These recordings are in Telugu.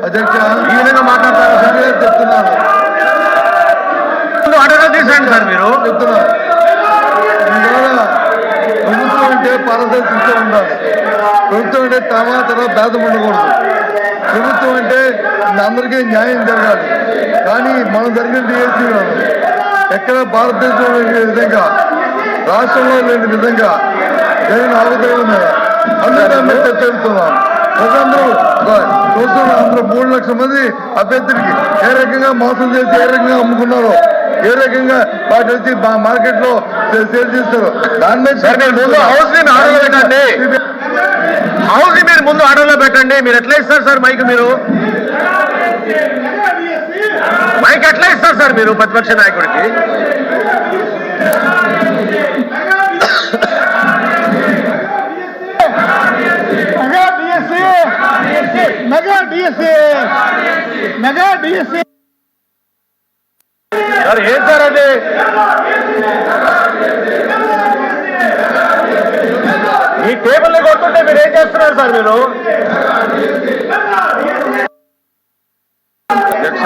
అధ్యక్ష ఈ విధంగా మాట్లాడతారు చెప్తున్నారు. అడగా తీసేయండి సార్ మీరు చెప్తున్నారు. ప్రభుత్వం అంటే పారదర్శకత ఉండాలి. ప్రభుత్వం అంటే తర్వాత భేదం ఉండకూడదు. ప్రభుత్వం అంటే అందరికీ న్యాయం జరగాలి. కానీ మనం జరిగిన డిఎస్సీ ఎక్కడ భారతదేశంలో లేని విధంగా, రాష్ట్రంలో లేని విధంగా జరిగిన అవతల మీద అందరూ చర్చిస్తున్నాం. ప్రజలందరూ చూస్తున్నారు. అందరూ 3 లక్షల మంది అభ్యర్థులకి ఏ రకంగా మోసం చేసి ఏ రకంగా అమ్ముకున్నారో, ఏ రకంగా వాటి వచ్చి మార్కెట్ లో సేల్ చేస్తారు. దాని మీద హౌస్ ని ఆర్డర్లో పెట్టండి. హౌస్ ని మీరు ముందు ఆర్డర్లో పెట్టండి. మీరు ఎట్లా ఇస్తారు సార్ మైక్? మీరు మైక్ ఎట్లా ఇస్తారు సార్ మీరు ప్రతిపక్ష నాయకుడికి? సార్ ఏం సార్ అది? ఈ టేబుల్ని కొడుతుంటే మీరు ఏం చేస్తున్నారు సార్ మీరు? అధ్యక్ష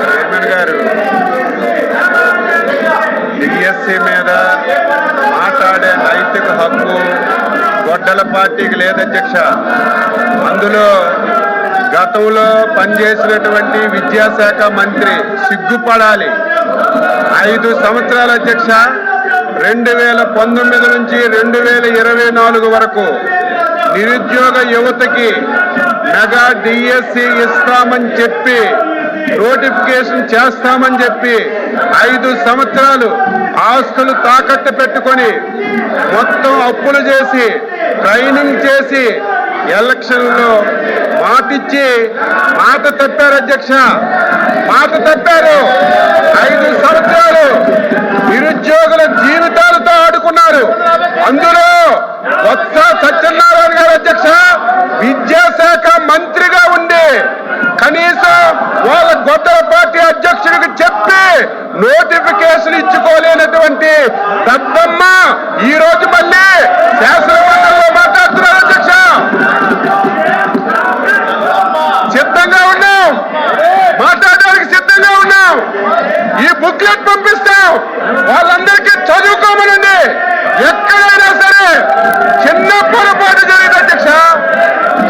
చైర్మన్ గారు డిఎస్సీ మీద మాట్లాడే నైతిక హక్కు గొడ్డల పార్టీకి లేదధ్యక్ష. అందులో గతంలో పనిచేసినటువంటి విద్యాశాఖ మంత్రి సిగ్గుపడాలి. 5 సంవత్సరాల అధ్యక్ష, 2019 నుంచి 2024 వరకు నిరుద్యోగ యువతకి మెగా డిఎస్సి ఇస్తామని చెప్పి, నోటిఫికేషన్ చేస్తామని చెప్పి 5 సంవత్సరాలు ఆస్తులు తాకట్టు పెట్టుకొని మొత్తం అప్పులు చేసి ట్రైనింగ్ చేసి ఎలక్షన్లో మాటిచ్చి మాట తప్పారు అధ్యక్ష. మాట తప్పారు. 5 సంవత్సరాలు నిరుద్యోగుల జీవితాలతో ఆడుకున్నారు. అందులో బొత్స సత్యనారాయణ గారు అధ్యక్ష విద్యాశాఖ మంత్రిగా ఉండి కనీసం వాళ్ళ గొడ్డల పార్టీ అధ్యక్షుడికి చెప్పి నోటిఫికేషన్ ఇచ్చుకోలేనటువంటి దద్దమ్మ ఈ రోజు మళ్ళీ శాసనమండలిలో మాట్లాడుతున్నారు అధ్యక్ష. సిద్ధంగా ఉన్నాం, మాట్లాడడానికి సిద్ధంగా ఉన్నాం. ఈ బుక్లెట్ పంపిస్తాం. వాళ్ళందరికీ చదువుకోమనండి. ఎక్కడైనా సరే చిన్న పొరపాటు జరిగింది అధ్యక్ష,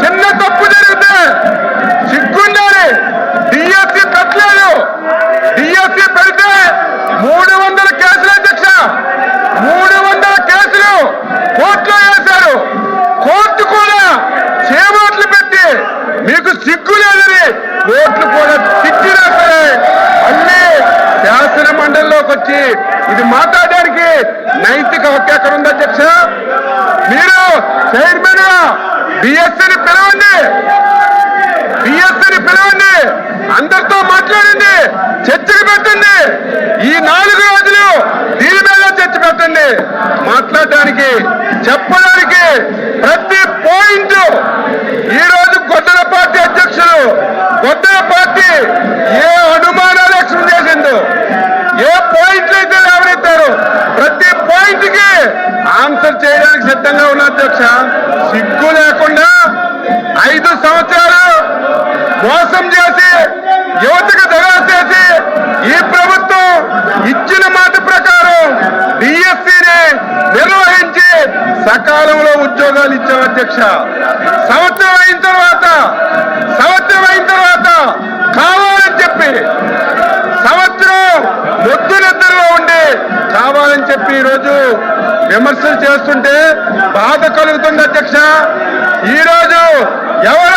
చిన్న తప్పు జరిగితే సిగ్గుండాలి. డిఎస్సీ పెట్టలేదు. డిఎస్సీ పెడితే 300 కేసులు అధ్యక్ష. 300 కేసులు కోర్టులో వేశారు. కోర్టు కూడా చేమోట్లు పెట్టి మీకు సిగ్గు లేదని కోర్టు కూడా తిట్టినా సరే అన్ని శాసన మండలిలోకి వచ్చి ఇది మాట్లాడడానికి నైతిక హక్కు ఎక్కడ ఉంది అధ్యక్ష? మీరు చైర్మన్ గా డిఎస్సీని పిలవండి. డిఎస్సీని పిలవండి. అందరితో మాట్లాడండి. చర్చకు పెట్టండి. ఈ 4 రోజులు దీని మీద చర్చ పెట్టండి. మాట్లాడడానికి, చెప్పడానికి ప్రతి పాయింట్ ఈ రోజు గొడ్డల పార్టీ అధ్యక్షులు, గొడ్డల పార్టీ ఏ అనుమానాలు ఎక్స్ప్రెస్ చేసిందో, ఏ పాయింట్లు అయితే లేవనెత్తారో ప్రతి పాయింట్ కి ఆన్సర్ చేయడానికి సిద్ధంగా ఉన్న అధ్యక్ష. సిగ్గు లేకుండా 5 సంవత్సరాలు మోసం చేసి యువతకు దగా చేసి ఈ ప్రభుత్వం ఇచ్చిన మాట ప్రకారం డిఎస్సీని నిర్వహించి సకాలంలో ఉద్యోగాలు ఇచ్చాం అధ్యక్ష. సంవత్సరం అయిన తర్వాత కావాలని చెప్పి సంవత్సరం మొద్దు నిద్రలో ఉండి కావాలని చెప్పి ఈరోజు విమర్శలు చేస్తుంటే బాధ కలుగుతుంది అధ్యక్ష. ఈరోజు ఎవరు